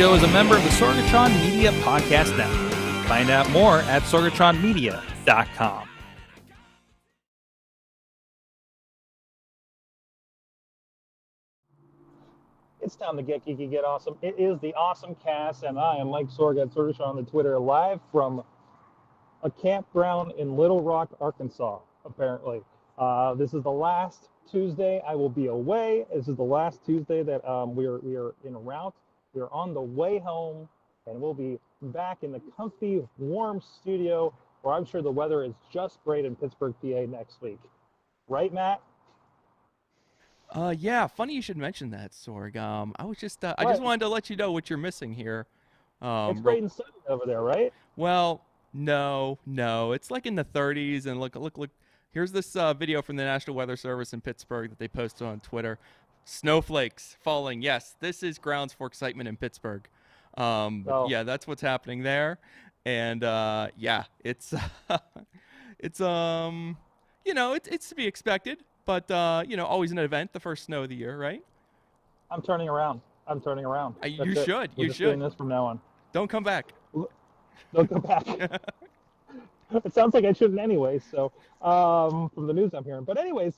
show is a member of the Sorgatron Media Podcast Network. Find out more at sorgatronmedia.com. It's time to get geeky, get awesome. It is the AwesomeCast, and I am Mike Sorg at Sorgatron on the Twitter, live from a campground in Little Rock, Arkansas, apparently. This is the last Tuesday I will be away. This is the last Tuesday that we are en route. We are on the way home, and we'll be back in the comfy, warm studio where I'm sure the weather is just great in Pittsburgh, PA next week. Right, Matt? Yeah, funny you should mention that, Sorg. I was just, I Right. just wanted to let you know what you're missing here. It's great and sunny over there, right? Well, no, it's like in the 30s, and look. Here's this video from the National Weather Service in Pittsburgh that they posted on Twitter. Snowflakes falling. Yes, this is grounds for excitement in Pittsburgh. Yeah, that's what's happening there, and yeah, it's it's it's to be expected. But, always an event, the first snow of the year, right? I'm turning around. You should. We're just doing this from now on. Don't come back. Don't come back. It sounds like I shouldn't anyway, so from the news I'm hearing. But anyways,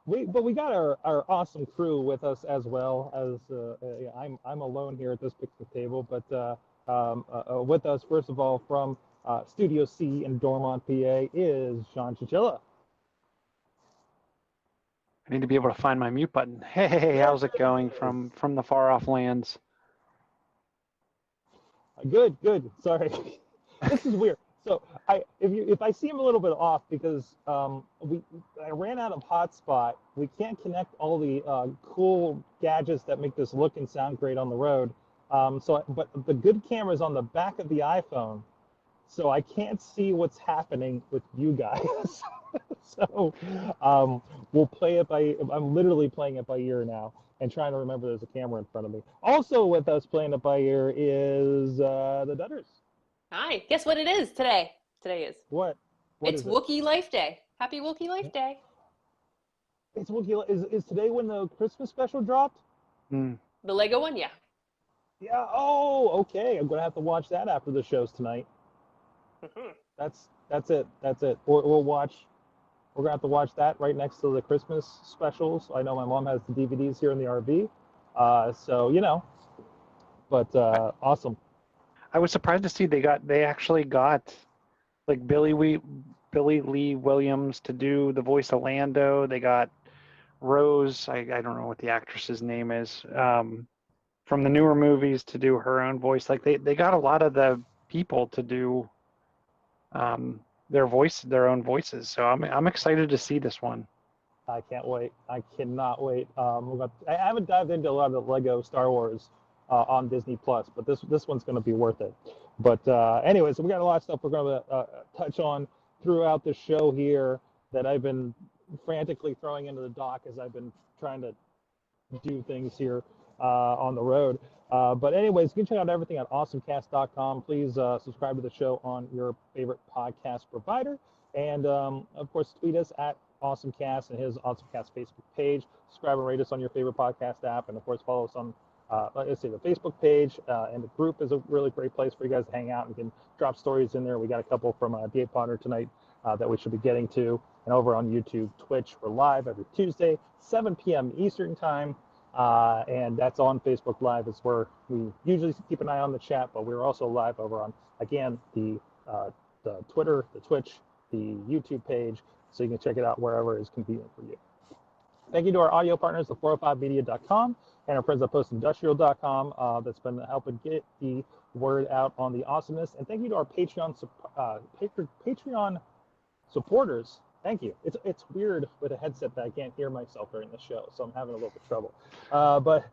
we got our awesome crew with us as well. As I'm alone here at this picnic table, but with us, first of all, from Studio C in Dormont, PA, is Sean Chichilla. I need to be able to find my mute button. Hey, how's it going from the far off lands? Good. Sorry, this is weird. So if I seem a little bit off because I ran out of hotspot. We can't connect all the cool gadgets that make this look and sound great on the road. But the good camera is on the back of the iPhone, so I can't see what's happening with you guys. So we'll play it by, I'm literally playing it by ear now and trying to remember there's a camera in front of me. Also with us playing it by ear is the Dudas. Hi, guess what it is today? Today is. What it's Wookiee Life Day. Happy Wookiee Life Day. It's Wookiee. Is today when the Christmas special dropped? The Lego one, yeah. Yeah, oh, okay. I'm going to have to watch that after the shows tonight. That's it. We're going to have to watch that right next to the Christmas specials. I know my mom has the DVDs here in the RV. Awesome. I was surprised to see they actually got like Billy Lee Williams to do the voice of Lando. They got Rose, I don't know what the actress's name is, from the newer movies to do her own voice. Like they got a lot of the people to do their own voices. So I'm excited to see this one. I can't wait. I cannot wait. I haven't dived into a lot of the Lego Star Wars on Disney Plus, but this one's going to be worth it. But anyways, we got a lot of stuff we're going to touch on throughout the show here that I've been frantically throwing into the dock as I've been trying to do things here on the road. But anyways, you can check out everything at AwesomeCast.com. Please subscribe to the show on your favorite podcast provider. And, of course, tweet us at AwesomeCast and his AwesomeCast Facebook page. Subscribe and rate us on your favorite podcast app. And, of course, follow us on, the Facebook page. And the group is a really great place for you guys to hang out. You can drop stories in there. We got a couple from Dave Potter tonight that we should be getting to. And over on YouTube, Twitch, we're live every Tuesday, 7 p.m. Eastern Time. And that's on Facebook Live. It's where we usually keep an eye on the chat, but we're also live over on, again, the Twitter, the Twitch, the YouTube page, so you can check it out wherever is convenient for you. Thank you to our audio partners, the 405media.com, and our friends at Postindustrial.com that's been helping get the word out on the awesomeness. And thank you to our Patreon supporters. Thank you. It's weird with a headset that I can't hear myself during the show, so I'm having a little bit of trouble. But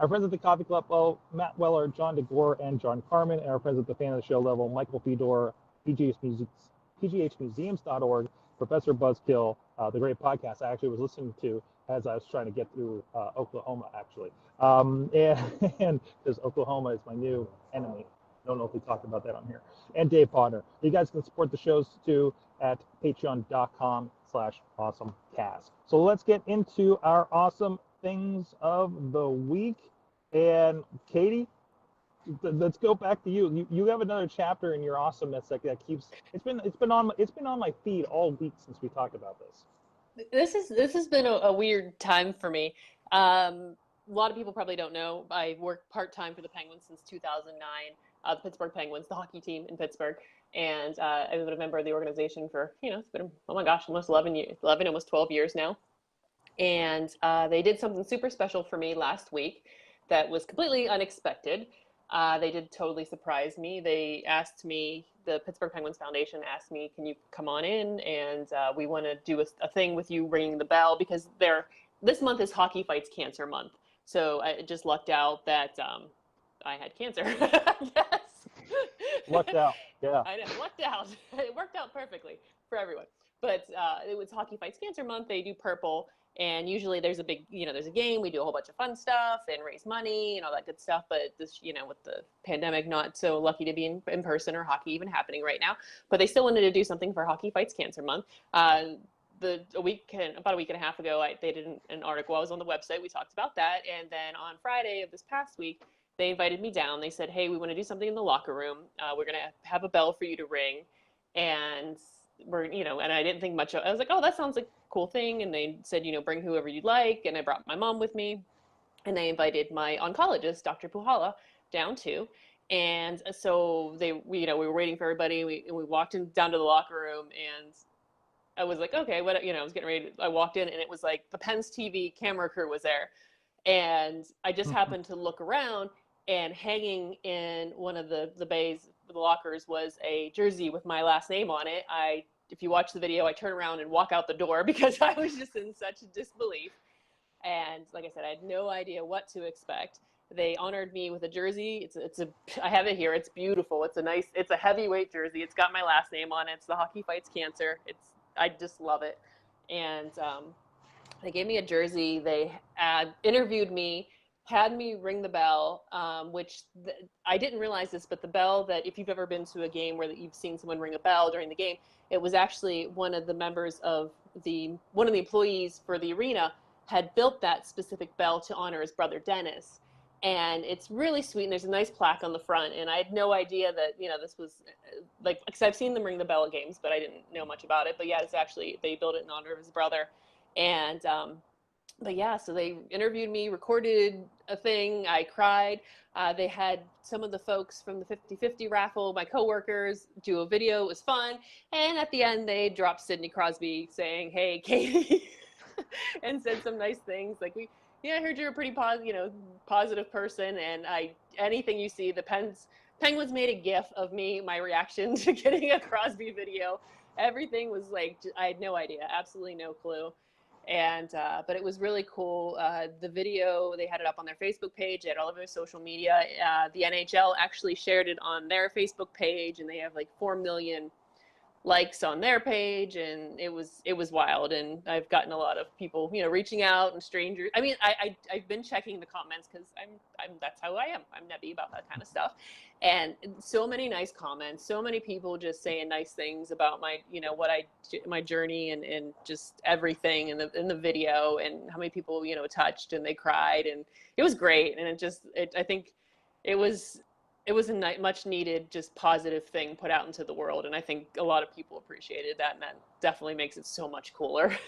our friends at the Coffee Club, Matt Weller, John DeGore, and John Carmen, and our friends at the Fan of the Show level, Michael Fedor, PGHmuseums.org, Professor Buzzkill, the great podcast I actually was listening to as I was trying to get through Oklahoma, actually. And because Oklahoma is my new enemy. I don't know if we talked about that on here. And Dave Potter. You guys can support the shows too at patreon.com/awesomecast. So let's get into our awesome things of the week. And Katie, let's go back to you. You have another chapter in your awesomeness that keeps. It's been on my feed all week since we talked about this. This has been a weird time for me. A lot of people probably don't know. I worked part-time for the Penguins since 2009, the Pittsburgh Penguins, the hockey team in Pittsburgh. And I've been a member of the organization for, it's been, oh my gosh, almost 11, almost 12 years now. And they did something super special for me last week that was completely unexpected. They did totally surprise me. They asked me, the Pittsburgh Penguins Foundation asked me, can you come on in and we want to do a thing with you ringing the bell, because this month is Hockey Fights Cancer Month. So I just lucked out that I had cancer. Yes. Lucked out. Yeah. I know, lucked out. It worked out perfectly for everyone. But it was Hockey Fights Cancer Month. They do purple. And usually there's a big, there's a game. We do a whole bunch of fun stuff and raise money and all that good stuff. But this, with the pandemic, not so lucky to be in person or hockey even happening right now. But they still wanted to do something for Hockey Fights Cancer Month. About a week and a half ago, they did an article. I was on the website. We talked about that. And then on Friday of this past week, they invited me down. They said, hey, we want to do something in the locker room. We're going to have a bell for you to ring. And and I didn't think much of it. I was like, oh, that sounds like a cool thing. And they said, bring whoever you'd like. And I brought my mom with me. And they invited my oncologist, Dr. Puhala, down too. And so we were waiting for everybody. We walked down to the locker room, and I was like, okay, what, I was getting ready. I walked in, and it was like the Pens TV camera crew was there. And I just happened to look around, and hanging in one of the bays, the lockers, was a jersey with my last name on it. If you watch the video, I turn around and walk out the door because I was just in such disbelief. And like I said, I had no idea what to expect. They honored me with a jersey. I have it here. It's beautiful. It's a heavyweight jersey. It's got my last name on it. It's the Hockey Fights Cancer. I just love it. And they gave me a jersey. They interviewed me, had me ring the bell, which I didn't realize this, but the bell that, if you've ever been to a game where you've seen someone ring a bell during the game, it was actually one of the members of one of the employees for the arena had built that specific bell to honor his brother Dennis. And it's really sweet, and there's a nice plaque on the front. And I had no idea that, this was because I've seen them ring the bell at games, but I didn't know much about it. But yeah, it's actually, they built it in honor of his brother. And, but yeah, so they interviewed me, recorded a thing. I cried. They had some of the folks from the 50-50 raffle, my coworkers, do a video. It was fun. And at the end, they dropped Sidney Crosby saying, hey, Katie, and said some nice things. Like, I heard you're a pretty positive person. And anything you see, the Penguins made a GIF of me, my reaction to getting a Crosby video. Everything was like, I had no idea, absolutely no clue. And but it was really cool. The video, they had it up on their Facebook page. They had all over their social media. The NHL actually shared it on their Facebook page, and they have like 4 million likes on their page, and it was wild. And I've gotten a lot of people, reaching out, and strangers. I mean, I've been checking the comments because I'm that's how I am. I'm nebby about that kind of stuff. And so many nice comments, so many people just saying nice things about my, my journey and just everything in the video, and how many people, touched and they cried, and it was great. And I think it was a much needed, just positive thing put out into the world. And I think a lot of people appreciated that, and that definitely makes it so much cooler.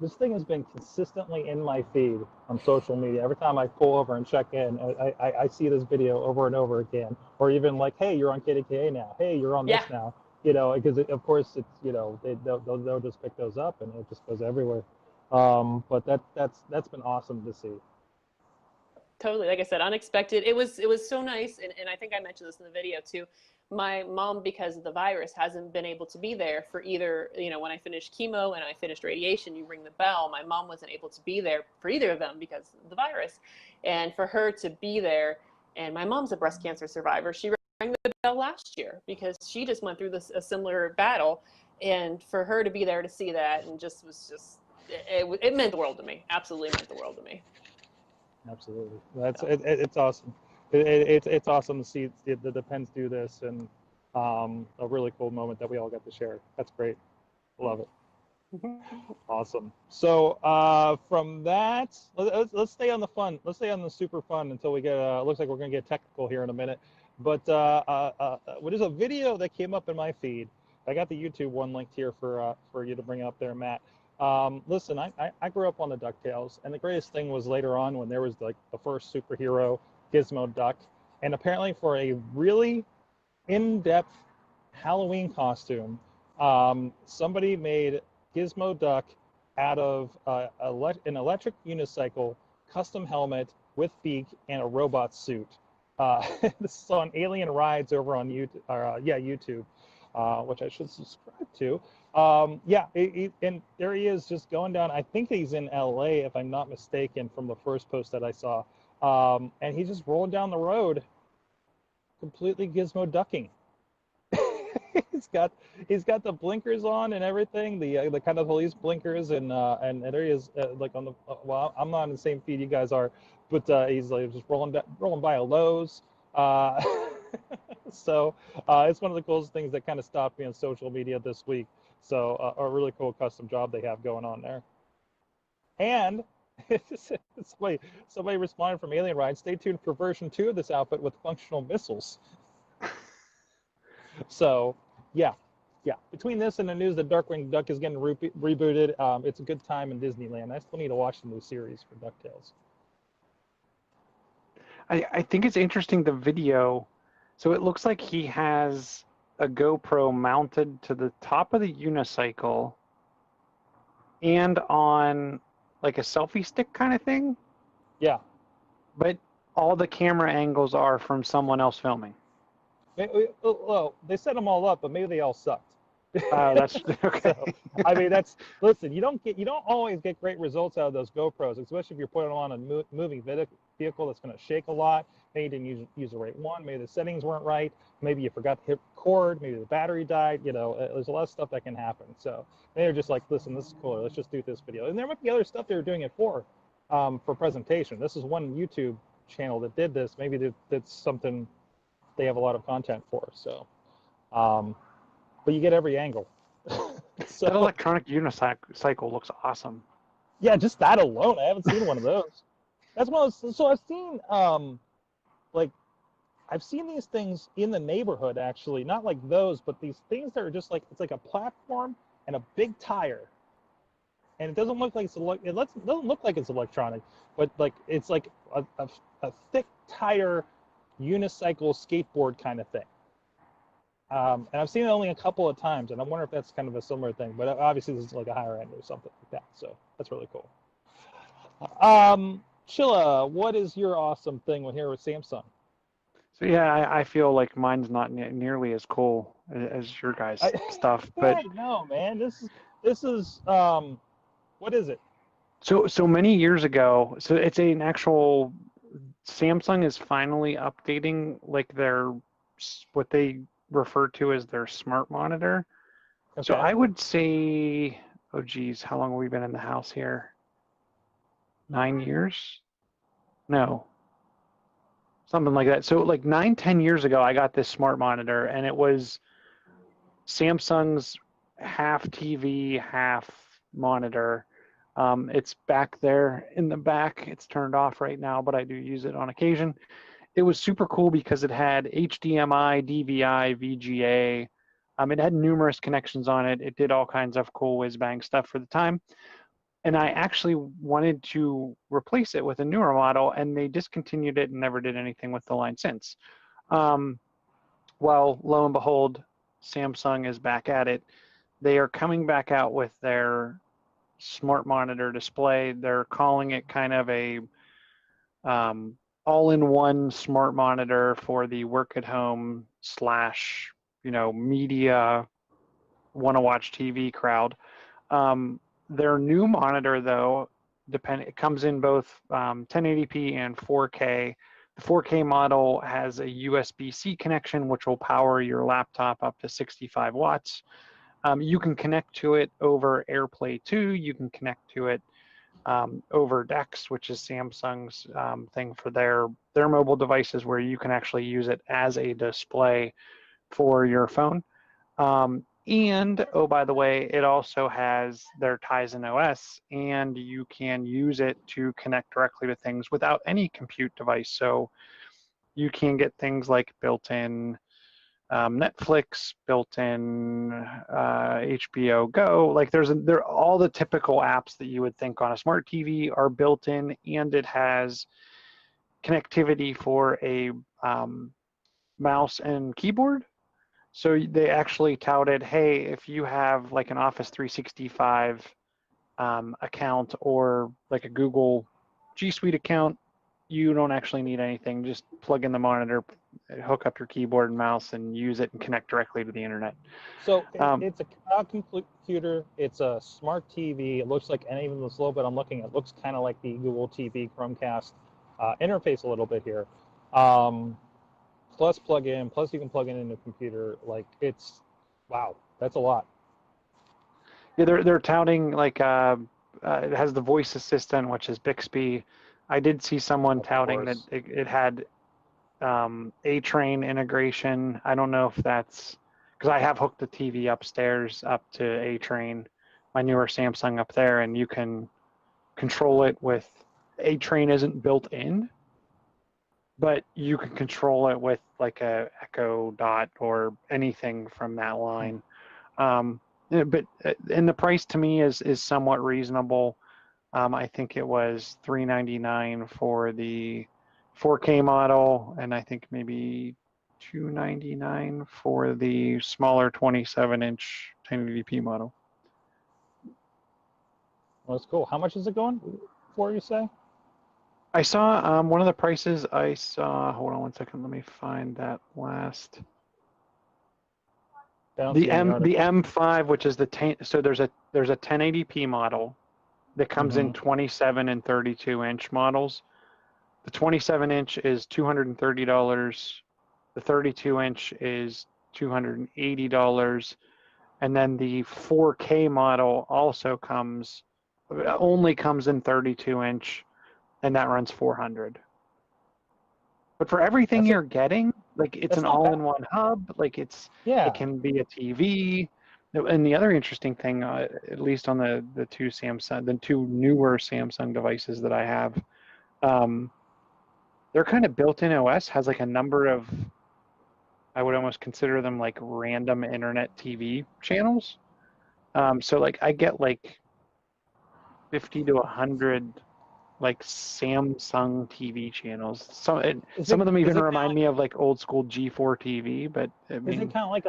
This thing has been consistently in my feed on social media. Every time I pull over and check in, I see this video over and over again. Or even like, hey, you're on KDKA now. Hey, you're on this now. Because of course it's, they'll just pick those up, and it just goes everywhere. But that's been awesome to see. Totally. Like I said, unexpected. It was so nice. And I think I mentioned this in the video too. My mom, because of the virus, hasn't been able to be there for either, when I finished chemo and I finished radiation, you ring the bell. My mom wasn't able to be there for either of them because of the virus. And for her to be there, and my mom's a breast cancer survivor, she rang the bell last year because she just went through a similar battle. And for her to be there to see that, and it meant the world to me. Absolutely meant the world to me. Absolutely. It's awesome. It's awesome to see the Pens do this, and a really cool moment that we all get to share. That's great. Love it. Awesome. So from that, let's stay on the fun. Let's stay on the super fun until we get. Looks like we're gonna get technical here in a minute. But there's a video that came up in my feed. I got the YouTube one linked here for you to bring up there, Matt. Listen, I grew up on the DuckTales, and the greatest thing was later on when there was like the first superhero, Gizmo Duck, and apparently for a really in-depth Halloween costume, somebody made Gizmo Duck out of an electric unicycle, custom helmet with beak, and a robot suit. This is on Alien Rides over on YouTube, which I should subscribe to. And there he is just going down. I think he's in LA, if I'm not mistaken, from the first post that I saw. And he's just rolling down the road, completely Gizmo ducking. He's got the blinkers on and everything, the kind of police blinkers, and there he is, like on the well, I'm not on the same feed you guys are, but he's like just rolling by a Lowe's. So it's one of the coolest things that kind of stopped me on social media this week. So a really cool custom job they have going on there. And somebody responded from Alien Ride, stay tuned for version 2 of this outfit with functional missiles. So yeah. Between this and the news that Darkwing Duck is getting rebooted, it's a good time in Disneyland. I still need to watch the new series for DuckTales. I think it's interesting, the video. So it looks like he has a GoPro mounted to the top of the unicycle and on like a selfie stick kind of thing. Yeah. But all the camera angles are from someone else filming. Well, they set them all up, but maybe they all sucked. That's okay. So, I mean, listen. You don't always get great results out of those GoPros, especially if you're putting them on a moving vehicle that's going to shake a lot. Maybe you didn't use the right one. Maybe the settings weren't right. Maybe you forgot to hit record. Maybe the battery died. There's a lot of stuff that can happen. So they're just like, listen, this is cool. Let's just do this video. And there might be other stuff they were doing it for presentation. This is one YouTube channel that did this. Maybe that's something they have a lot of content for. So, but you get every angle. So, that electronic unicycle looks awesome. Yeah, just that alone. I haven't seen one of those. That's one of those. So I've seen I've seen these things in the neighborhood, actually, not like those, but these things that are just like, it's like a platform and a big tire, and it doesn't look like doesn't look like it's electronic, but like it's like a thick tire unicycle skateboard kind of thing. And I've seen it only a couple of times, and I wonder if that's kind of a similar thing, but obviously this is like a higher end or something like that, so that's really cool. Chilla, what is your awesome thing here with Samsung? So yeah, I feel like mine's not nearly as cool as your guys' stuff, but no, man, this is what is it? So many years ago, so it's an actual, Samsung is finally updating like their, what they refer to as their smart monitor. Okay. So I would say, oh geez, how long have we been in the house here? 9 years? No. Something like that. So like 9-10 years ago, I got this smart monitor, and it was Samsung's half TV, half monitor. It's back there in the back. It's turned off right now, but I do use it on occasion. It was super cool because it had HDMI, DVI, VGA. It had numerous connections on it. It did all kinds of cool whiz-bang stuff for the time. And I actually wanted to replace it with a newer model, and they discontinued it and never did anything with the line since. Well, lo and behold, Samsung is back at it. They are coming back out with their smart monitor display. They're calling it kind of a all-in-one smart monitor for the work at home / media, want to watch TV crowd. Their new monitor, though, it comes in both 1080p and 4K. The 4K model has a USB-C connection, which will power your laptop up to 65 watts. You can connect to it over AirPlay 2. You can connect to it over DeX, which is Samsung's thing for their mobile devices, where you can actually use it as a display for your phone. And, oh, by the way, it also has their Tizen OS, and you can use it to connect directly to things without any compute device. So you can get things like built-in Netflix, built-in HBO Go. Like there all the typical apps that you would think on a smart TV are built in, and it has connectivity for a mouse and keyboard. So they actually touted, hey, if you have like an Office 365 account or like a Google G Suite account, you don't actually need anything. Just plug in the monitor, hook up your keyboard and mouse, and use it and connect directly to the internet. So it's a cloud computer. It's a smart TV. It looks like, and even this little bit I'm looking at, it looks kind of like the Google TV Chromecast interface a little bit here. Plus plug in, plus you can plug it into a computer. Like it's, wow, that's a lot. Yeah, they're touting like it has the voice assistant, which is Bixby. I did see someone touting that it had A-Train integration. I don't know if that's because I have hooked the TV upstairs up to A-Train, my newer Samsung up there, and you can control it with A-Train isn't built in, but you can control it with like a Echo Dot or anything from that line. But and the price to me is somewhat reasonable. I think it was $399 for the 4K model, and I think maybe $299 for the smaller 27-inch 1080p model. Well, that's cool. How much is it going for, you say? I saw one of the prices I saw. Hold on one second. Let me find that last. The M5, which is so there's a 1080p model that comes in 27 and 32-inch models. The 27-inch is $230. The 32-inch is $280, and then the 4K model also only comes in 32-inch, and that runs $400. But for everything you're getting, like it's an all-in-one hub, like it can be a TV. And the other interesting thing, at least on the two newer Samsung devices that I have, their kind of built-in OS has like a number of, I would almost consider them like random internet TV channels. So like I get like 50 to 100 like Samsung TV channels. Some of them even remind me of like old school G4 TV, but I mean, is it kind of like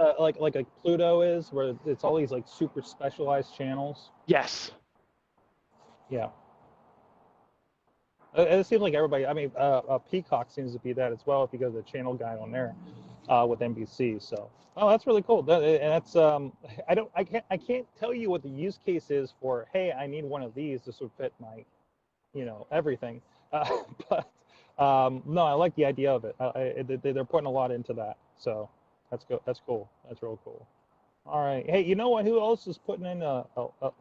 a Pluto is, where it's all these like super specialized channels? Yes. Yeah. It seems like everybody. I mean, Peacock seems to be that as well if you go to the channel guide on there with NBC. So, that's really cool. And that's I can't tell you what the use case is for. Hey, I need one of these. This would fit my, everything. But no, I like the idea of it. They're putting a lot into that. So that's good. That's cool. That's real cool. All right. Hey, you know what? Who else is putting in a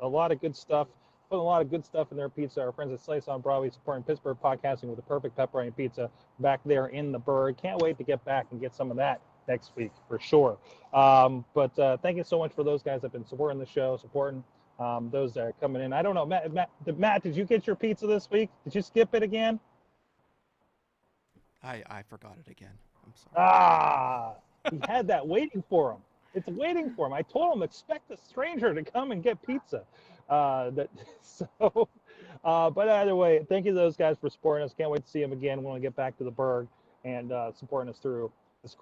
lot of good stuff? Putting a lot of good stuff in their pizza. Our friends at Slice on Broadway supporting Pittsburgh podcasting with the perfect pepperoni pizza back there in the Burg. Can't wait to get back and get some of that next week for sure. But thank you so much for those guys that have been supporting the show, supporting those that are coming in. I don't know, Matt, did you get your pizza this week? Did you skip it again? I forgot it again. I'm sorry. He had that waiting for him. It's waiting for him. I told him expect a stranger to come and get pizza. But either way, thank you to those guys for supporting us. Can't wait to see them again when we get back to the Burg and supporting us through this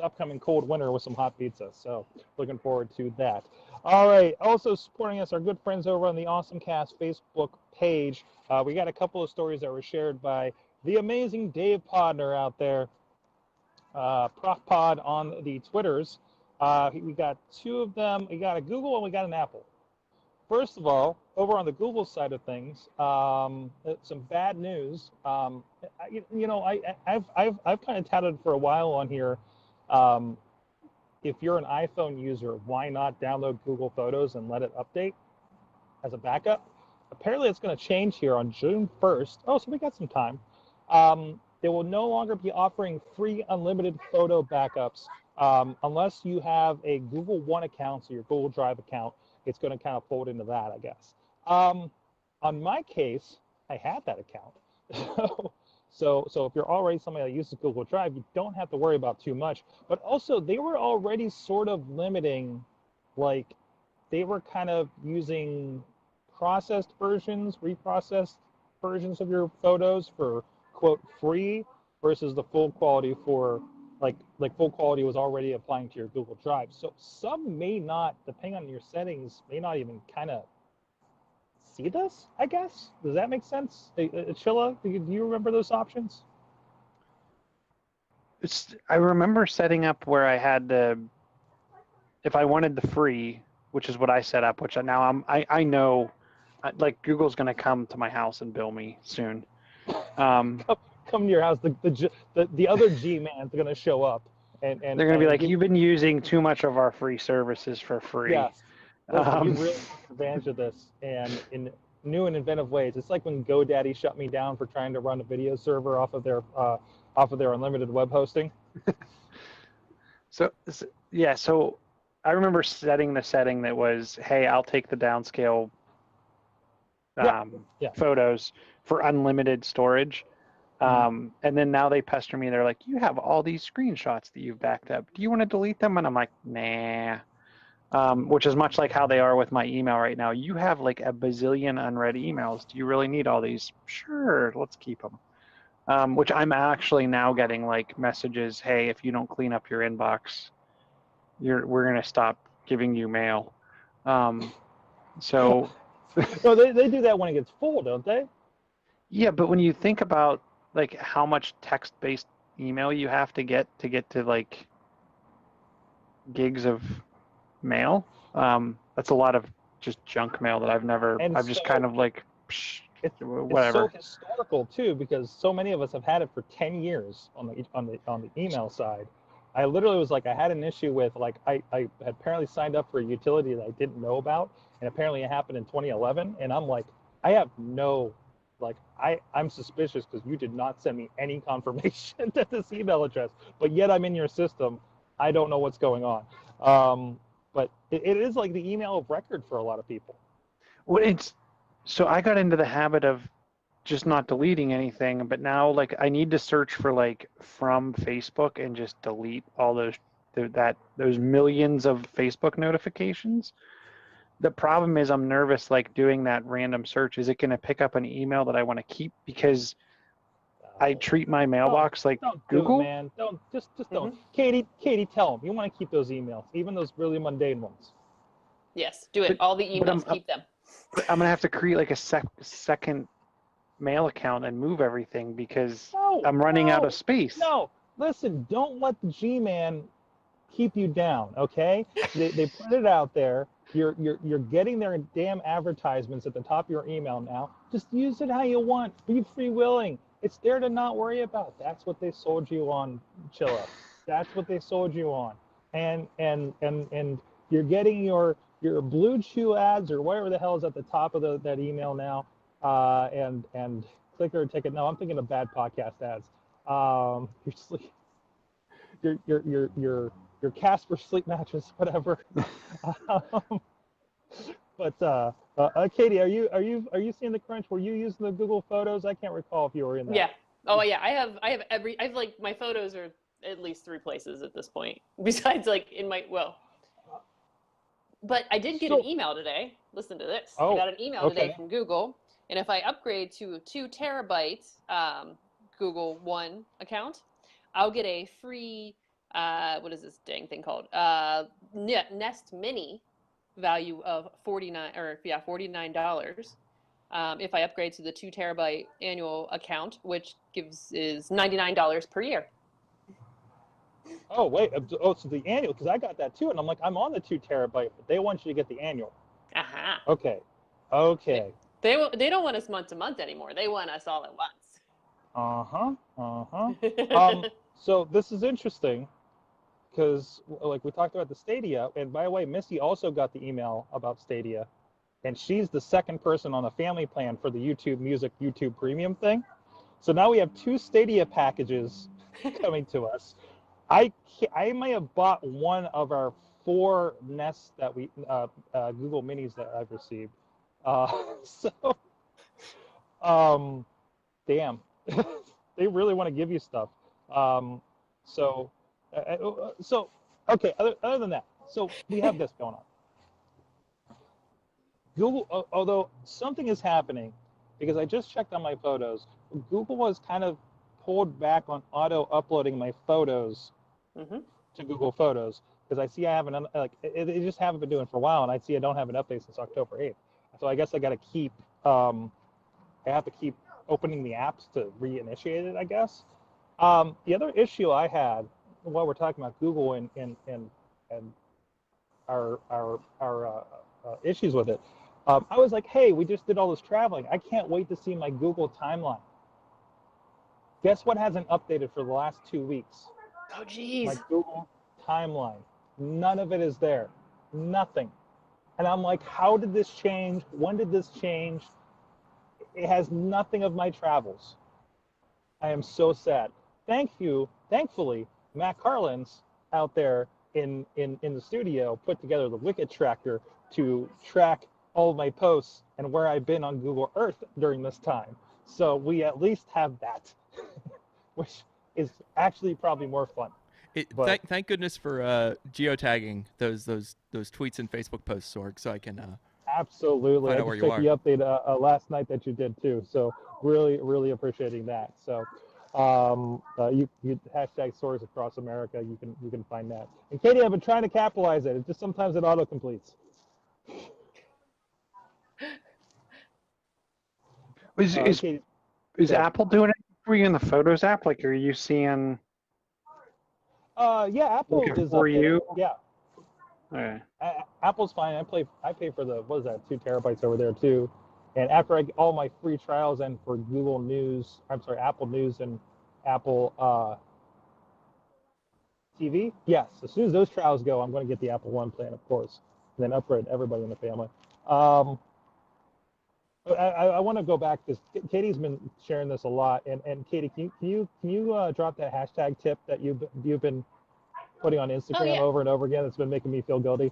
upcoming cold winter with some hot pizza. So looking forward to that. All right. Also supporting us, our good friends over on the AwesomeCast Facebook page. We got a couple of stories that were shared by the amazing Dave Podner out there, Prof Pod on the Twitters. We got two of them. We got a Google and we got an Apple. First of all, over on the Google side of things, some bad news. I've kind of touted for a while on here. If you're an iPhone user, why not download Google Photos and let it update as a backup? Apparently, it's going to change here on June 1st. Oh, so we got some time. They will no longer be offering free unlimited photo backups Unless you have a Google One account, so your Google Drive account, it's going to kind of fold into that, I guess. On my case, I had that account. So if you're already somebody that uses Google Drive, you don't have to worry about too much. But also, they were already sort of limiting, like, they were kind of using reprocessed versions of your photos for, quote, free versus the full quality for, like full quality was already applying to your Google Drive. So some may not, depending on your settings, may not even kind of see this, I guess. Does that make sense? Chilla, do you remember those options? I remember setting up where I had to, if I wanted the free, which is what I set up, which now I know, like Google's going to come to my house and bill me soon. Come to your house. The other G-man's going to show up. And they're going to be like, you've been using too much of our free services for free. Yes. Listen, you really took advantage of this, and in new and inventive ways. It's like when GoDaddy shut me down for trying to run a video server off of their unlimited web hosting. So I remember setting the setting that was, hey, I'll take the downscale photos for unlimited storage. And then now they pester me. They're like, you have all these screenshots that you've backed up. Do you want to delete them? And I'm like, nah. Which is much like how they are with my email right now. You have like a bazillion unread emails. Do you really need all these? Sure, let's keep them. Which I'm actually now getting like messages, hey, if you don't clean up your inbox, we're going to stop giving you mail. So No, they do that when it gets full, don't they? Yeah, but when you think about like how much text-based email you have to get to like gigs of mail, that's a lot of just junk mail that I've just kind of like, whatever. It's so historical too, because so many of us have had it for 10 years on the email side. I literally was like, I had an issue with, like, I had apparently signed up for a utility that I didn't know about, and apparently it happened in 2011, and I'm like, I have no, like, I'm suspicious because you did not send me any confirmation to this email address, but yet I'm in your system. I don't know what's going on. But it is like the email of record for a lot of people. Well, so I got into the habit of just not deleting anything, but now like I need to search for like from Facebook and just delete all those millions of Facebook notifications. The problem is I'm nervous like doing that random search. Is it going to pick up an email that I want to keep? Because I treat my mailbox like don't Google. Do it, man. Just don't. Katie, tell them you want to keep those emails, even those really mundane ones. Yes, do it. All the emails, keep them. I'm gonna have to create like a second mail account and move everything because I'm running out of space. No, listen, don't let the G-man keep you down, okay? They put it out there. You're getting their damn advertisements at the top of your email now. Just use it how you want. Be freewheeling. It's there to not worry about. That's what they sold you on, Chilla. That's what they sold you on. And you're getting your Blue Chew ads or whatever the hell is at the top of that email now. And clicker ticket. No, I'm thinking of bad podcast ads. Your Casper sleep mattress, whatever. But Katie, are you seeing the crunch? Were you using the Google Photos? I can't recall if you were in that. Yeah. Oh yeah. I have like my photos are at least 3 places at this point. Besides like in my But I did get an email today. Listen to this. I got an email today from Google, and if I upgrade to a 2 terabyte Google One account, I'll get a free what is this dang thing called? Nest Mini value of $49. If I upgrade to the 2 terabyte annual account, which is $99 per year. Oh wait, so the annual, because I got that too, and I'm like, I'm on the 2 terabyte, but they want you to get the annual. Okay. They don't want us month to month anymore. They want us all at once. So this is interesting, because like we talked about the Stadia, and by the way, Misty also got the email about Stadia, and she's the second person on the family plan for the YouTube Music Premium thing. So now we have 2 Stadia packages coming to us. I may have bought one of our 4 Nests that we Google Minis that I've received. So, damn, they really want to give you stuff. So, okay. Other than that, so we have this going on. Google, although something is happening, because I just checked on my photos, Google has kind of pulled back on auto uploading my photos to Google Photos, because I see I haven't it just haven't been doing for a while, and I see I don't have an update since October 8th. So I guess I got to keep I have to keep opening the apps to reinitiate it, I guess. The other issue I had while we're talking about Google and our issues with it, I was like, hey, we just did all this traveling. I can't wait to see my Google timeline. Guess what hasn't updated for the last 2 weeks? Oh, geez. My Google timeline. None of it is there. Nothing. And I'm like, how did this change? When did this change? It has nothing of my travels. I am so sad. Thankfully, Matt Carlin's out there in the studio put together the Wicked Tracker to track all of my posts and where I've been on Google Earth during this time. So we at least have that, which is actually probably more fun. Thank goodness for geotagging those tweets and Facebook posts, Sorg, so I can absolutely. find I out where just you checked the update last night that you did too. So really appreciating that. So you hashtag stories across America. You can find that. And Katie, I've been trying to capitalize it. It's just sometimes it auto completes. Is Apple doing it for you in the Photos app? Like, are you seeing? Yeah, Apple is for you. Yeah. Okay. Apple's fine. I pay for the 2 terabytes over there too. And after I get all my free trials and for Apple News and Apple TV, yes, as soon as those trials go, I'm going to get the Apple One plan, of course, and then upgrade everybody in the family. I want to go back because Katie's been sharing this a lot, and Katie, can you drop that hashtag tip that you've been putting on Instagram over and over again? It's been making me feel guilty.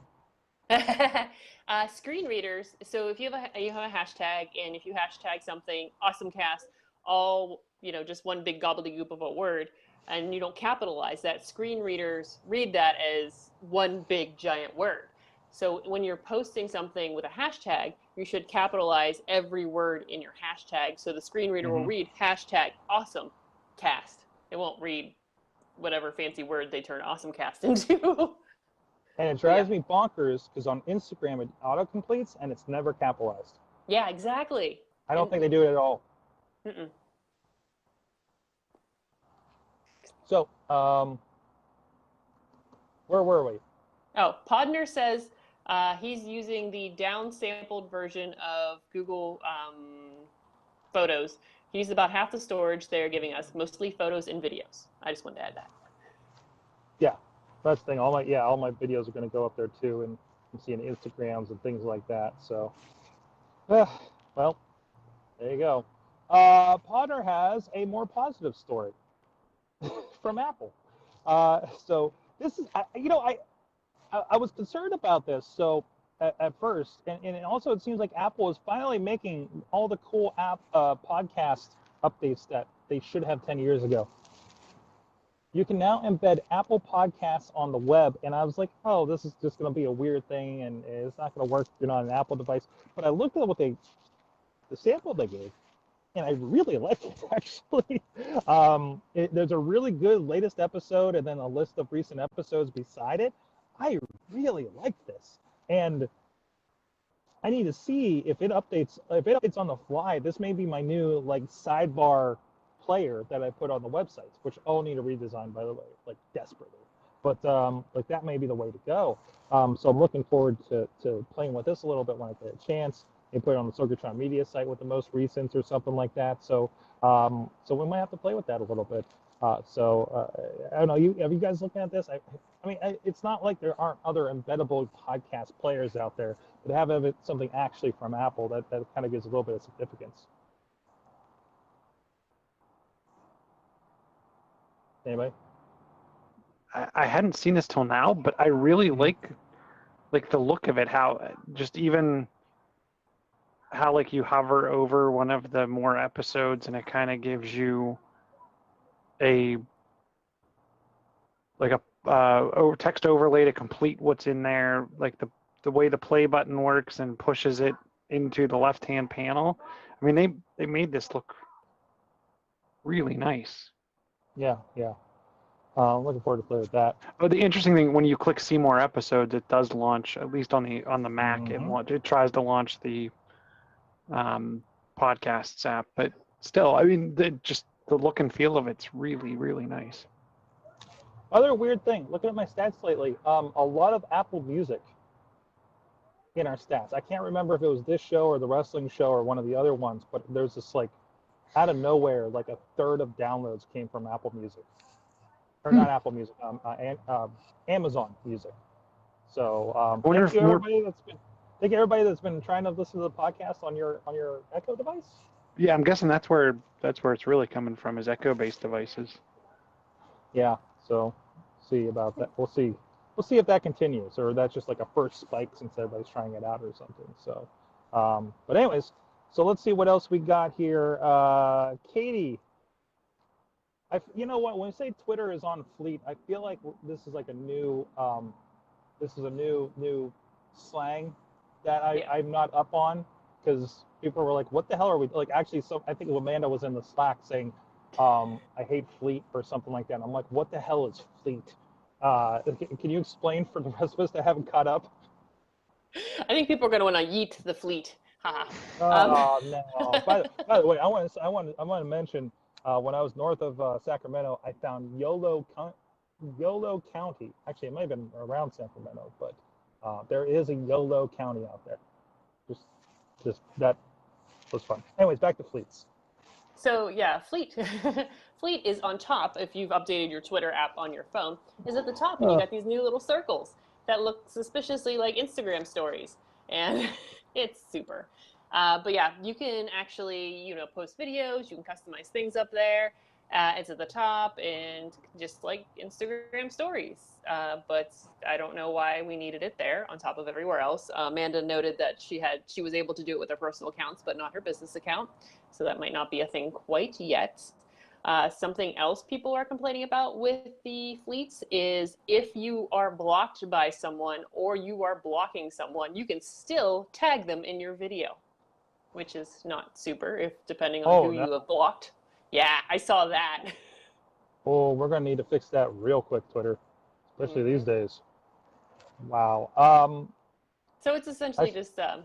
Screen readers. So if you have a hashtag, and if you hashtag something AwesomeCast, all just one big gobbledygook of a word, and you don't capitalize that, screen readers read that as one big giant word. So when you're posting something with a hashtag, you should capitalize every word in your hashtag, so the screen reader will read hashtag AwesomeCast. It won't read whatever fancy word they turn AwesomeCast into. And it drives me bonkers because on Instagram it auto-completes and it's never capitalized. Yeah, exactly. I don't think they do it at all. Mm-mm. So, where were we? Oh, Podner says he's using the down-sampled version of Google Photos. He uses about half the storage they're giving us, mostly photos and videos. I just wanted to add that. Yeah, that's the thing. All my videos are going to go up there too, and I'm seeing Instagrams and things like that. So, well, there you go. Podner has a more positive story from Apple. So this is, I was concerned about this. So at first, and also it seems like Apple is finally making all the cool podcast updates that they should have 10 years ago. You can now embed Apple Podcasts on the web, and I was like, oh, this is just going to be a weird thing, and it's not going to work if you're not an Apple device. But I looked at the sample they gave, and I really like it, actually. There's a really good latest episode and then a list of recent episodes beside it. I really like this. And I need to see if it updates on the fly. This may be my new sidebar player that I put on the websites, which all need a redesign, by the way, desperately. But that may be the way to go. So I'm looking forward to playing with this a little bit when I get a chance. Maybe put it on the Sorgatron Media site with the most recents or something like that. So we might have to play with that a little bit. I don't know. Have you guys looking at this? I mean, it's not like there aren't other embeddable podcast players out there, but have something actually from Apple that kind of gives a little bit of significance. Anybody? I hadn't seen this till now, but I really like the look of it. How just even how like you hover over one of the more episodes and it kind of gives you a text overlay to complete what's in there, like the way the play button works and pushes it into the left-hand panel. I mean, they made this look really nice. Yeah. Looking forward to play with that. Oh, the interesting thing, when you click see more episodes, it does launch, at least on the Mac. Mm-hmm. It tries to launch the podcasts app, but still, I mean, the look and feel of it's really, really nice. Other weird thing, looking at my stats lately, a lot of Apple Music in our stats. I can't remember if it was this show or the wrestling show or one of the other ones, but there's this like out of nowhere, like a third of downloads came from Apple Music, or not Apple Music, Amazon Music. So thank you everybody that's been trying to listen to the podcast on your Echo device. Yeah, I'm guessing that's where it's really coming from, is Echo-based devices. Yeah. So see about that. We'll see if that continues, or that's just like a first spike since everybody's trying it out or something. So, but anyways, so let's see what else we got here. Katie, you know what? When we say Twitter is on fleet, I feel like this is like a new, new slang that I'm not up on, because people were like, "What the hell are we like?" Actually, I think Amanda was in the Slack saying, I hate fleet or something like that. And I'm like, what the hell is fleet? Can you explain for the rest of us that haven't caught up? I think people are going to want to yeet the fleet. Oh no! By the way, I want to mention when I was north of Sacramento, I found Yolo County. Actually, it might have been around Sacramento, but there is a Yolo County out there. Just that was fun. Anyways, back to fleets. So yeah, Fleet. Fleet is on top. If you've updated your Twitter app on your phone, is at the top, and you got these new little circles that look suspiciously like Instagram stories, and it's super. But yeah, you can actually post videos. You can customize things up there. It's at the top, and just like Instagram stories. But I don't know why we needed it there on top of everywhere else. Amanda noted that she was able to do it with her personal accounts, but not her business account. So that might not be a thing quite yet. Something else people are complaining about with the fleets is if you are blocked by someone or you are blocking someone, you can still tag them in your video, which is not super depending on you have blocked. Yeah, I saw that. Oh, we're going to need to fix that real quick, Twitter, especially these days. Wow. So it's essentially just they're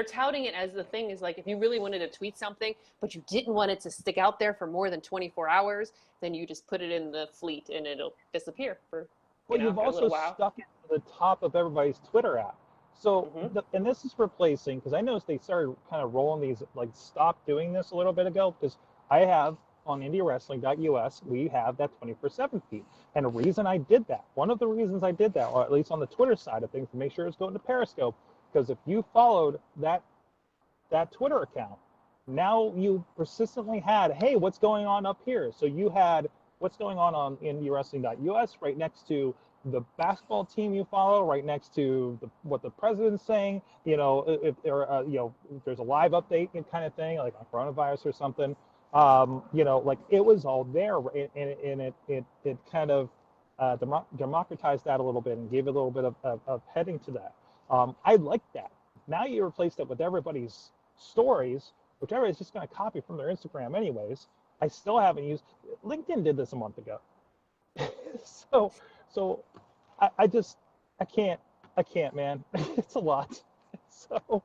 touting it as the thing is like, if you really wanted to tweet something but you didn't want it to stick out there for more than 24 hours, then you just put it in the fleet and it'll disappear for you've also stuck it to the top of everybody's Twitter app. So and this is replacing, because I noticed they started kind of rolling these, like, stop doing this a little bit ago, because I have on indiawrestling.us, we have that 24/7 feed. And the reason I did that, one of the reasons I did that, or at least on the Twitter side of things, to make sure it's going to Periscope, because if you followed that Twitter account, now you persistently had, hey, what's going on up here? So you had what's going on indiawrestling.us right next to the basketball team you follow, right next to what the president's saying. If there's a live update kind of thing, like on coronavirus or something. Like it was all there, and it kind of democratized that a little bit and gave it a little bit of heading to that. I like that. Now you replaced it with everybody's stories, which everybody's just going to copy from their Instagram anyways. I still haven't used. LinkedIn did this a month ago. So I can't, man. It's a lot. So,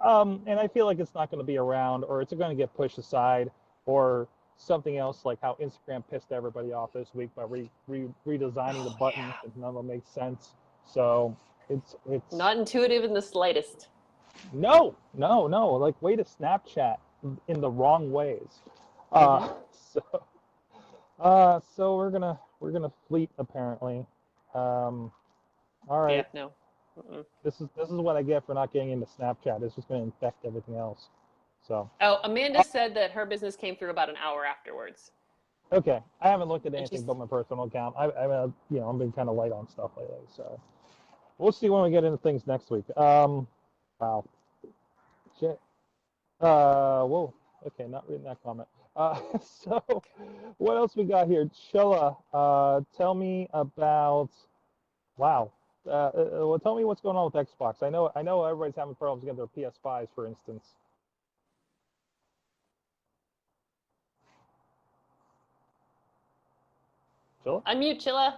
and I feel like it's not going to be around, or it's going to get pushed aside, or something else, like how Instagram pissed everybody off this week by redesigning the buttons, and none of them make sense. So it's not intuitive in the slightest. No. Like, way to Snapchat in the wrong ways. So we're gonna fleet apparently. All right. Yeah, no. This is what I get for not getting into Snapchat. It's just going to infect everything else. So. Oh, Amanda said that her business came through about an hour afterwards. Okay, I haven't looked at And anything she's but my personal account. I've been kind of light on stuff lately, so we'll see when we get into things next week. Wow, shit. Whoa. Okay, not reading that comment. So what else we got here? Chilla, tell me about. Wow. Well, tell me what's going on with Xbox. I know everybody's having problems getting their PS5s, for instance. Chilla? Unmute, Chilla.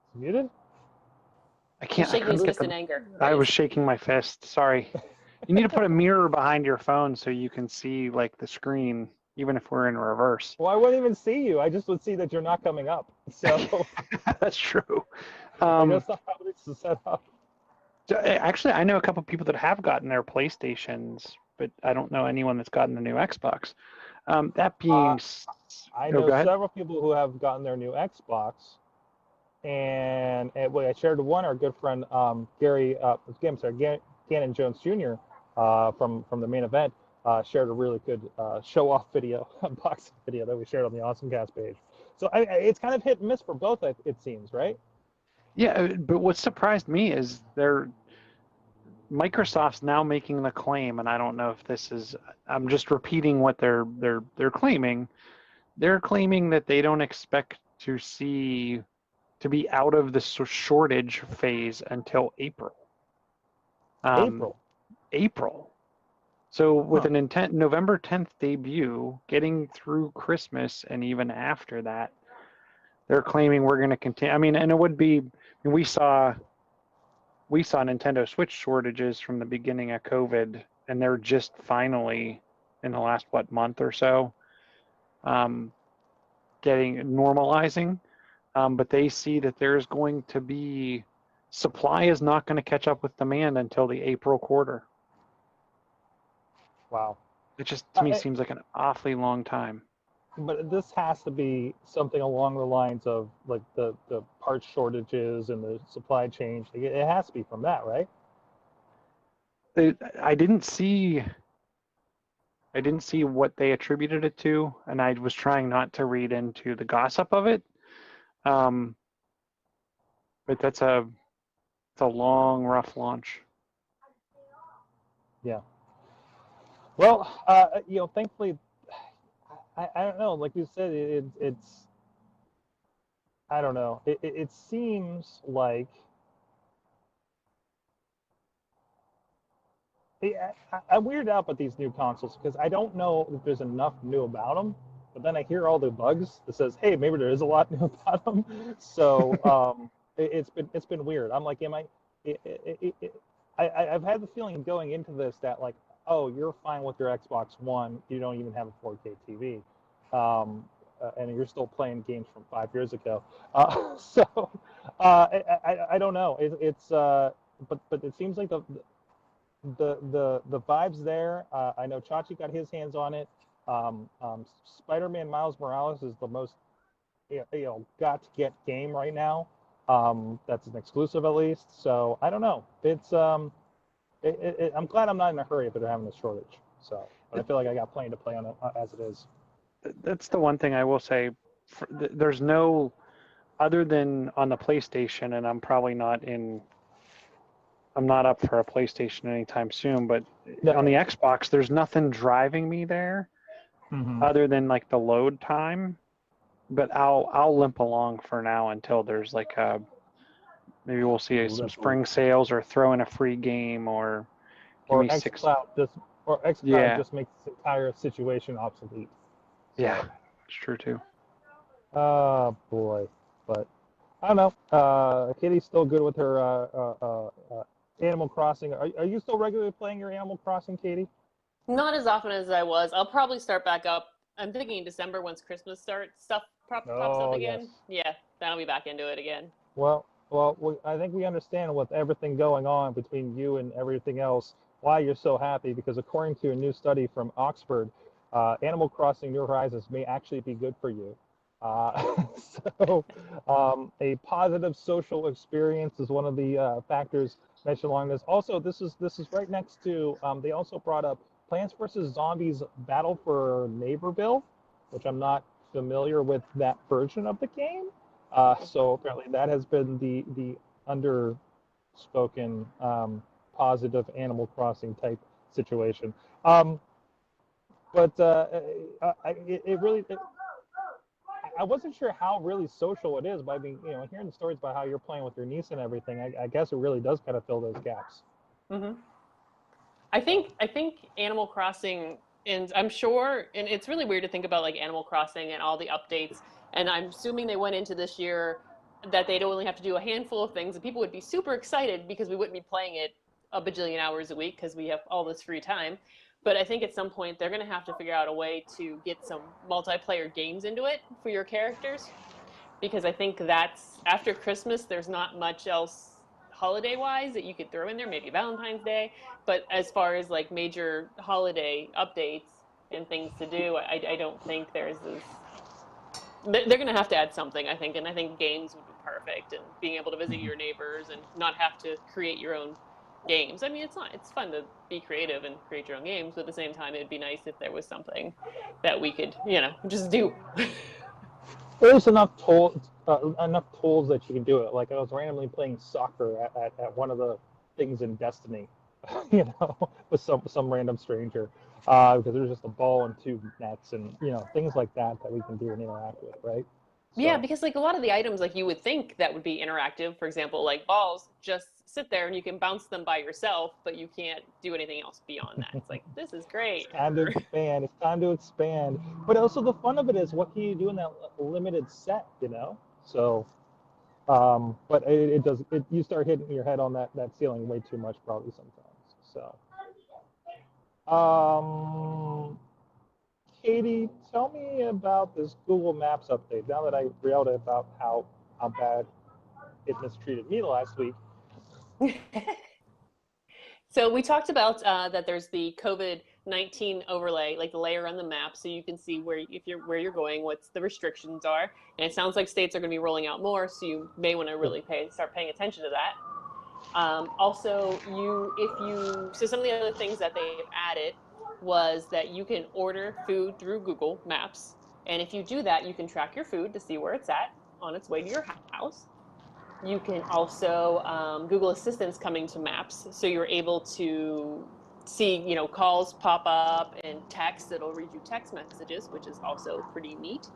Is it muted? I He's can't. I shaking his couldn't get fist in the. anger. I There he was is. shaking my fist. Sorry. You need to put a mirror behind your phone so you can see like the screen, even if we're in reverse. Well, I wouldn't even see you. I just would see that you're not coming up. So That's true. I guess that's how it's set up. Actually, I know a couple people that have gotten their PlayStations, but I don't know anyone that's gotten the new Xbox. That being, I go know ahead. several people who have gotten their new Xbox, and I shared one. Our good friend Gannon Jones Jr. From the main event shared a really good show off video, unboxing video that we shared on the AwesomeCast page. So it's kind of hit and miss for both, it seems, right? Yeah, but what surprised me is Microsoft's now making the claim, and I don't know if this is. I'm just repeating what they're claiming. They're claiming that they don't expect to be out of the shortage phase until April. April. So with an November 10th debut, getting through Christmas and even after that, they're claiming we're going to continue. I mean, and it would be. We saw Nintendo Switch shortages from the beginning of COVID, and they're just finally in the last month or so normalizing. But they see that there's going to be supply is not going to catch up with demand until the April quarter. Wow. It just to me seems like an awfully long time. But this has to be something along the lines of like the parts shortages and the supply chain. It has to be from that, right? I didn't see what they attributed it to, and I was trying not to read into the gossip of it. But it's a long, rough launch. Yeah. Well, thankfully, I don't know. Like you said, it's I don't know. It seems like I'm weirded out by these new consoles because I don't know if there's enough new about them. But then I hear all the bugs that says, "Hey, maybe there is a lot new about them." So it's been weird. I'm like, I've had the feeling going into this that like, oh, you're fine with your Xbox One. You don't even have a 4K TV, and you're still playing games from 5 years ago. I don't know. But it seems like the vibes there. I know Chachi got his hands on it. Spider-Man Miles Morales is the most got to get game right now. That's an exclusive at least. So I don't know. It's I'm glad I'm not in a hurry if they're having a shortage. So but I feel like I got plenty to play on it as it is. That's the one thing I will say. There's no other than on the PlayStation, and I'm not up for a PlayStation anytime soon, but on the Xbox, there's nothing driving me there other than like the load time. But I'll limp along for now until there's like maybe we'll see some spring sales or throw in a free game or xCloud just makes this entire situation obsolete. So. Yeah, it's true too. Oh boy, but I don't know. Kitty's still good with her Animal Crossing. Are you still regularly playing your Animal Crossing, Katie? Not as often as I was. I'll probably start back up. I'm thinking December once Christmas stuff pops up again. Yes. Yeah, then I'll be back into it again. Well, I think we understand with everything going on between you and everything else why you're so happy, because according to a new study from Oxford, Animal Crossing New Horizons may actually be good for you. So a positive social experience is one of the factors mentioned along this. Also, this is right next to, they also brought up Plants vs. Zombies Battle for Neighborville, which I'm not familiar with that version of the game. So apparently that has been the underspoken positive Animal Crossing type situation. But it really, I wasn't sure how really social it is, but I mean, hearing the stories about how you're playing with your niece and everything, I guess it really does kind of fill those gaps. Mm-hmm. I think Animal Crossing, and I'm sure, and it's really weird to think about like Animal Crossing and all the updates, and I'm assuming they went into this year that they'd only have to do a handful of things, and people would be super excited because we wouldn't be playing it a bajillion hours a week because we have all this free time. But I think at some point they're going to have to figure out a way to get some multiplayer games into it for your characters, because I think that's, after Christmas, there's not much else holiday-wise that you could throw in there, maybe Valentine's Day. But as far as like major holiday updates and things to do, I don't think there's this. They're going to have to add something, I think, and I think games would be perfect, and being able to visit your neighbors and not have to create your own games. I mean, it's fun to be creative and create your own games, but at the same time, it'd be nice if there was something that we could, just do. There's enough tools that you can do it. Like I was randomly playing soccer at one of the things in Destiny, with some random stranger, because there's just a ball and two nets and things like that we can do and interact with, right? Yeah, because like a lot of the items, like you would think that would be interactive. For example, like balls, just sit there and you can bounce them by yourself, but you can't do anything else beyond that. It's like, this is great. It's time to expand. It's time to expand. But also the fun of it is, what can you do in that limited set, So, but it does. You start hitting your head on that ceiling way too much probably sometimes. So, Katie, tell me about this Google Maps update. Now that I railed about how bad it mistreated me last week. So we talked about that there's the COVID-19 overlay, like the layer on the map, so you can see where you're going, what the restrictions are. And it sounds like states are going to be rolling out more, so you may want to really start paying attention to that. Also, so some of the other things that they've added was that you can order food through Google Maps, and if you do that, you can track your food to see where it's at on its way to your house. You can also Google Assistant's coming to Maps, so you're able to see calls pop up and text. It'll read you text messages, which is also pretty neat.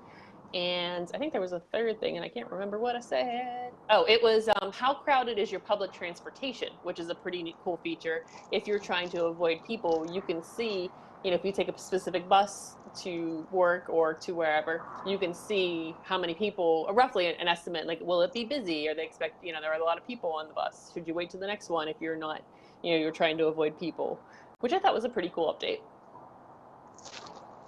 And I think there was a third thing, and I can't remember what I said. Oh, it was how crowded is your public transportation, which is a pretty neat, cool feature. If you're trying to avoid people, you can see, if you take a specific bus to work or to wherever, you can see how many people, roughly an estimate, like, will it be busy? Or they expect, there are a lot of people on the bus. Should you wait to the next one if you're not, you're trying to avoid people, which I thought was a pretty cool update.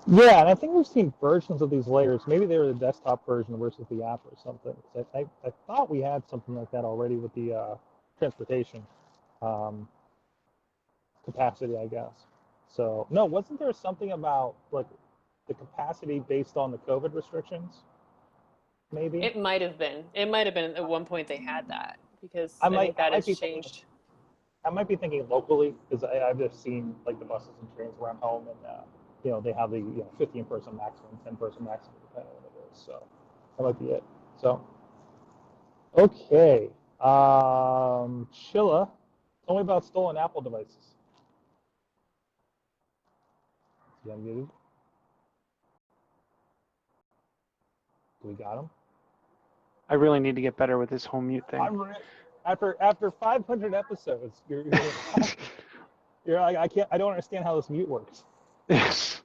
Yeah, and I think we've seen versions of these layers. Maybe they were the desktop version versus the app or something. I thought we had something like that already with the transportation capacity, I guess. So, no, wasn't there something about, like, the capacity based on the COVID restrictions? Maybe? It might have been. At one point they had that, because I think that has changed. I might be thinking locally, because I've just seen, like, the buses and trains where I'm home, and they have the 15-person maximum, 10-person maximum, depending on what it is. So that might be it. So, okay. Chilla, tell me about stolen Apple devices. Is he unmuted? Do we got him? I really need to get better with this home mute thing. After 500 episodes, you're like, I don't understand how this mute works. Yes.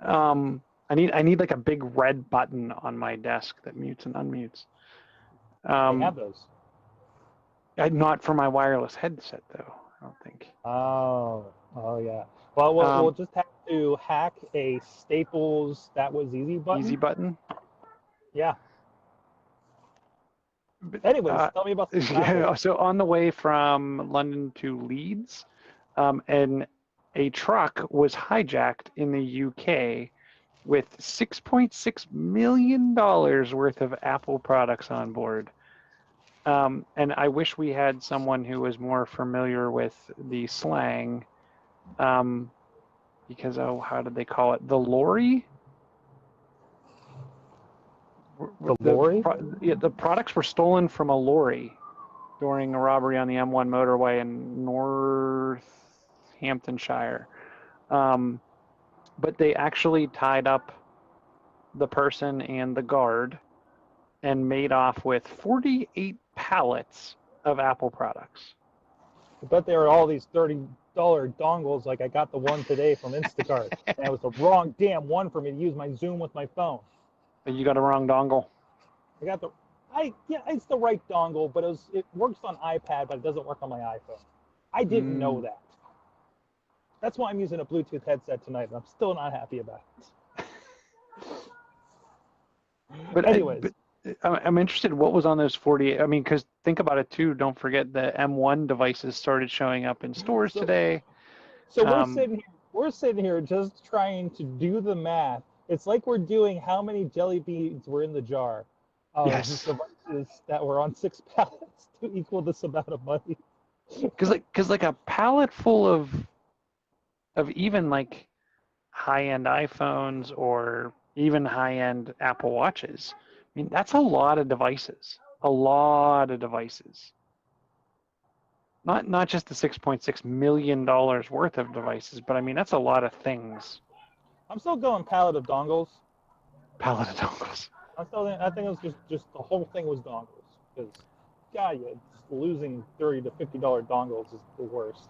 I need like a big red button on my desk that mutes and unmutes. I have those. Not for my wireless headset though, I don't think. Oh yeah. Well, we'll just have to hack a Staples That Was Easy button. Easy button? Yeah. But anyways, tell me about this. Yeah, so on the way from London to Leeds, a truck was hijacked in the UK with $6.6 million worth of Apple products on board. And I wish we had someone who was more familiar with the slang. because, oh, how did they call it? The lorry? The lorry? Yeah, the products were stolen from a lorry during a robbery on the M1 motorway in Northamptonshire. But they actually tied up the person and the guard and made off with 48 pallets of Apple products. I bet they were all these $30 dongles. Like I got the one today from Instacart, and it was the wrong damn one for me to use my Zoom with my phone. But you got a wrong dongle. I got it's the right dongle, but it works on iPad, but it doesn't work on my iPhone. I didn't know that. That's why I'm using a Bluetooth headset tonight, and I'm still not happy about it. But anyways, I'm interested what was on those 48. I mean, because think about it too. Don't forget the M1 devices started showing up in stores today. So we're sitting here just trying to do the math. It's like we're doing how many jelly beans were in the jar. Yes. Devices that were on 6 pallets to equal this amount of money. Because like a pallet full of even like high-end iPhones or even high-end Apple Watches. I mean, that's a lot of devices. A lot of devices. Not just the $6.6 million worth of devices, but I mean that's a lot of things. I'm still going pallet of dongles. Pallet of dongles. I think it was just the whole thing was dongles. Because, God, losing $30 to $50 dongles is the worst.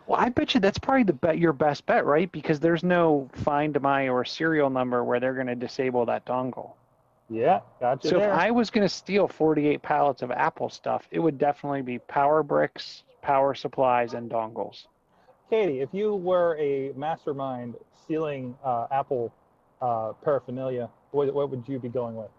Well, I bet you that's probably your best bet, right? Because there's no Find My or serial number where they're going to disable that dongle. Yeah, gotcha. So if I was going to steal 48 pallets of Apple stuff, it would definitely be power bricks, power supplies, and dongles. Katie, if you were a mastermind stealing Apple paraphernalia, what would you be going with?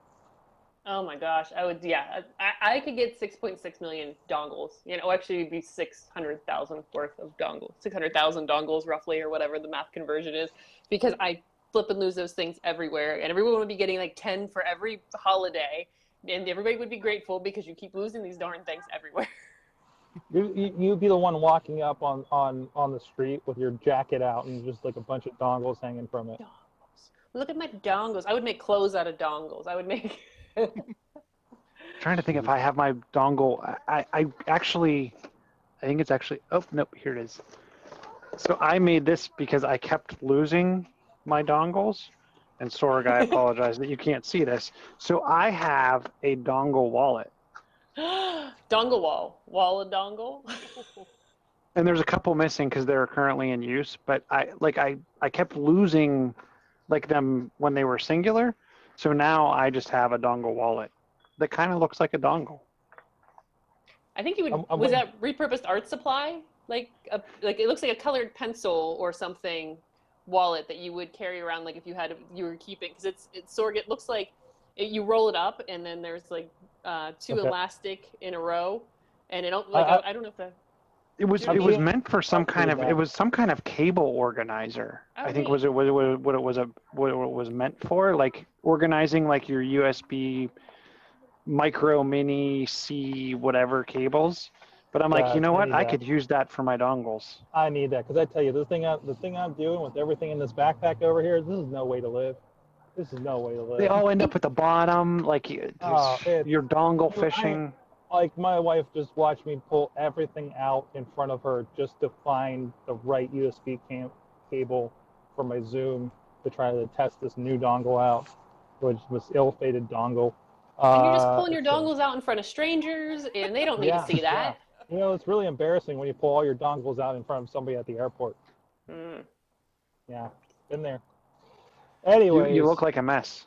Oh my gosh, I would. Yeah, I could get 6.6 million dongles. Actually, it'd be 600,000 worth of dongles, 600,000 dongles roughly, or whatever the math conversion is, because I flip and lose those things everywhere, and everyone would be getting like 10 for every holiday, and everybody would be grateful because you keep losing these darn things everywhere. You'd be the one walking up on the street with your jacket out and just like a bunch of dongles hanging from it. Dongles. Look at my dongles. I would make clothes out of dongles. I would make. Trying to think if I have my dongle. I think it's actually. Oh no, here it is. So I made this because I kept losing my dongles, and Sorg, I apologize that you can't see this. So I have a dongle wallet. Dongle wall of dongle. And there's a couple missing because they're currently in use, but I kept losing like them when they were singular, so now I just have a dongle wallet that kind of looks like a dongle. I think you would. Was that repurposed art supply? Like it looks like a colored pencil or something wallet that you would carry around, like if you were keeping, because it's Sorg. It looks like you roll it up and then there's like two elastic in a row, and it don't like I don't know if that. It was meant for some kind of cable organizer. Oh, I think what it was meant for, like organizing like your USB micro mini C whatever cables. But I'm like, you know what? I could use that for my dongles. I need that because I tell you, the thing I'm doing with everything in this backpack over here, this is no way to live. This is no way to live. They all end up at the bottom, like you're dongle fishing. Like my wife just watched me pull everything out in front of her just to find the right USB cable for my Zoom to try to test this new dongle out, which was ill-fated dongle. And you're just pulling your dongles out in front of strangers, and they don't need to see that. Yeah. It's really embarrassing when you pull all your dongles out in front of somebody at the airport. Yeah, been there. Anyway, you look like a mess.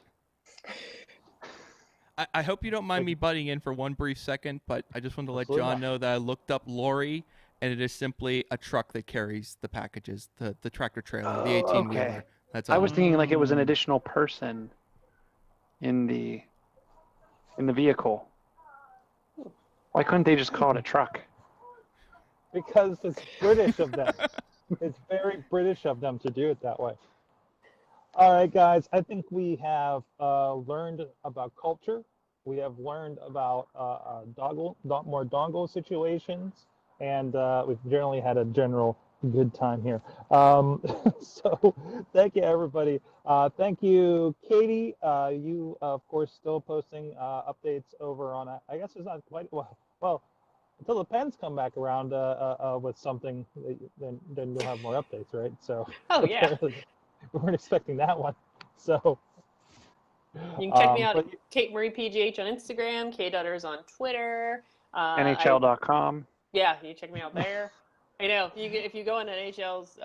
I hope you don't mind me butting in for one brief second, but I just wanted to let John know that I looked up lorry, and it is simply a truck that carries the packages, the tractor trailer, the 18-wheeler. Okay. That's all. I was thinking like it was an additional person in the vehicle. Why couldn't they just call it a truck? Because it's British of them. It's very British of them to do it that way. All right, guys, I think we have learned about culture. We have learned about more dongle situations, and we've generally had a general Good time here. So thank you, everybody. Thank you, Katie. You, of course, still posting updates over on, I guess it's not quite, well, until the pens come back around with something, then you'll have more updates, right? So Oh yeah. apparently we weren't expecting that one. So, You can check me out but at Kate Marie PGH on Instagram, K-Dutters on Twitter. NHL.com. Yeah, you check me out there. I know if you go on NHL's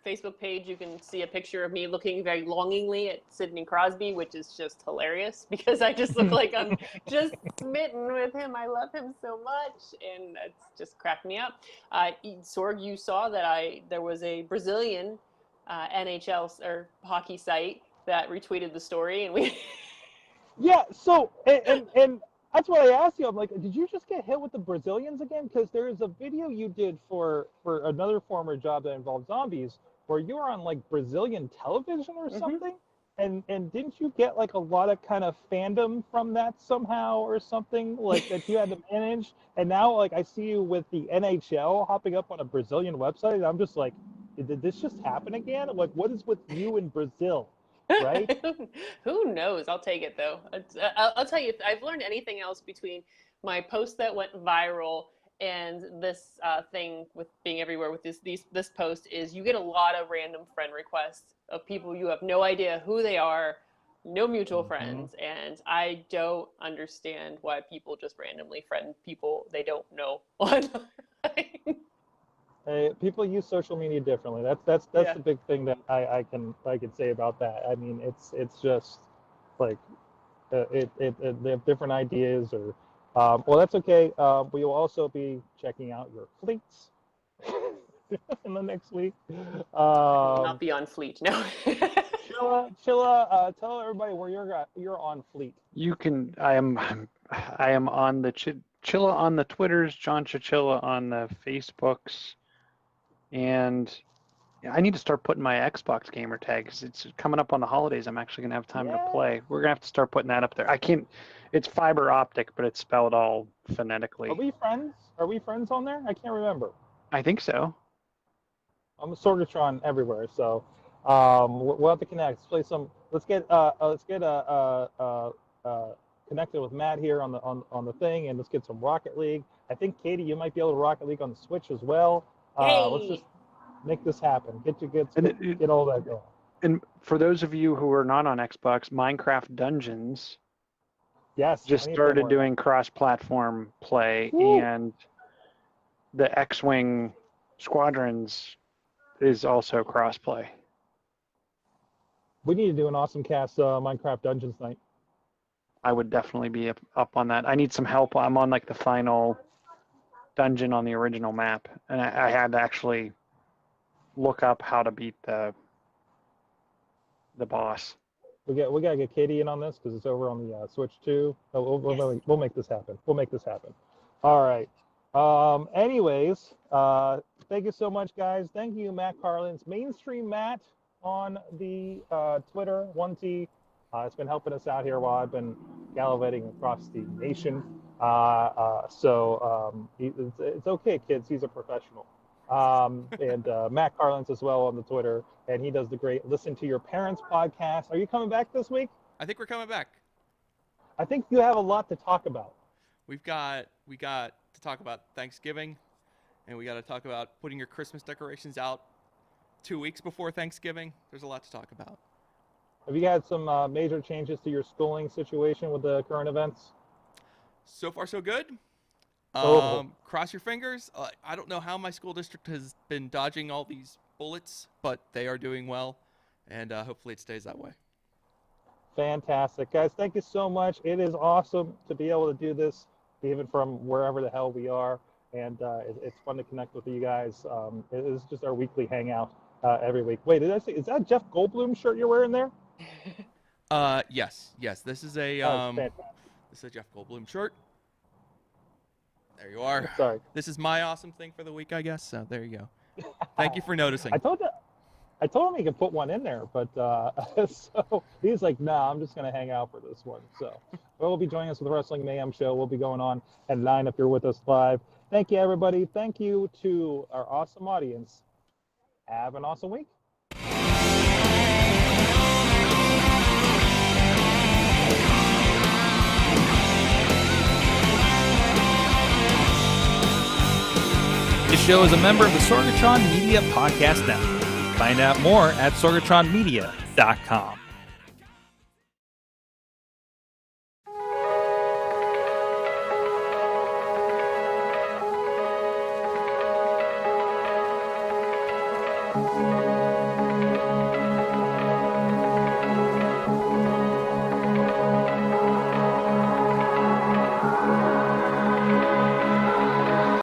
Facebook page, you can see a picture of me looking very longingly at Sidney Crosby, which is just hilarious because I just look like I'm just smitten with him. I love him so much, and it's just cracked me up. Sorg, you saw that there was a Brazilian NHL or hockey site that retweeted the story, and we. Yeah, so and that's why I asked you. I'm like, did you just get hit with the Brazilians again? Because there is a video you did for another former job that involved zombies, where you were on like Brazilian television or something. And didn't you get like a lot of kind of fandom from that somehow or something like that you had to manage? And now like I see you with the NHL hopping up on a Brazilian website, and I'm just like, did this just happen again? Like, what is with you in Brazil? Right? Who knows? I'll take it though. I'll tell you, if I've learned anything else between my post that went viral and this thing with being everywhere with this post is you get a lot of random friend requests of people you have no idea who they are, no mutual friends, and I don't understand why people just randomly friend people they don't know online. People use social media differently. That's Yeah. the big thing that I can say about that. I mean, it's just like they have different ideas or well, that's okay. We will also be checking out your fleets in the next week. I will not be on Fleet. No. Chilla, tell everybody where you're on fleet. You can. I am on the Chilla on the Twitters, John Chichilla on the Facebooks, and I need to start putting my Xbox gamer tag because it's coming up on the holidays. I'm actually gonna have time to play. We're gonna have to start putting that up there. I can't. It's fiber optic, but it's spelled all phonetically. Are we friends? Are we friends on there? I can't remember. I think so. I'm a Sorgatron everywhere, so we'll have to connect. Let's play some. Let's get connected with Matt here on the thing, and let's get some Rocket League. I think Katie, you might be able to Rocket League on the Switch as well. Let's just make this happen. Get all that going. And for those of you who are not on Xbox, Minecraft Dungeons. Yes. Just started doing cross-platform play, and the X-Wing Squadrons is also cross-play. We need to do an AwesomeCast Minecraft Dungeons night. I would definitely be up on that. I need some help. I'm on like the final dungeon on the original map, and I had to actually look up how to beat the boss. We gotta get Katie in on this because it's over on the Switch too. We'll make this happen. We'll make this happen. All right. Anyways, thank you so much, guys. Thank you, Matt Carlins, Mainstream Matt on the Twitter 1T. It's been helping us out here while I've been gallivanting across the nation. It's okay, kids. He's a professional. And Matt Carlins as well on the Twitter, and he does the great Listen to Your Parents podcast. Are you coming back this week? I think we're coming back. I think you have a lot to talk about. We got to talk about Thanksgiving, and we got to talk about putting your Christmas decorations out 2 weeks before Thanksgiving. There's a lot to talk about. Have you had some major changes to your schooling situation with the current events? So far, so good. Cross your fingers. I don't know how my school district has been dodging all these bullets, but they are doing well, and hopefully it stays that way. Fantastic. Guys, thank you so much. It is awesome to be able to do this, even from wherever the hell we are, and it's fun to connect with you guys. It is just our weekly hangout every week. Wait, did I say, is that Jeff Goldblum shirt you're wearing there? Yes. This is a Jeff Goldblum shirt. There you are. Sorry. This is my awesome thing for the week, I guess. So there you go. Thank you for noticing. I told him he could put one in there, but so he's like, nah, I'm just going to hang out for this one. So we'll be joining us with the Wrestling Mayhem show. We'll be going on at 9 if you're with us live. Thank you, everybody. Thank you to our awesome audience. Have an awesome week. This show is a member of the Sorgatron Media Podcast Network. Find out more at sorgatronmedia.com.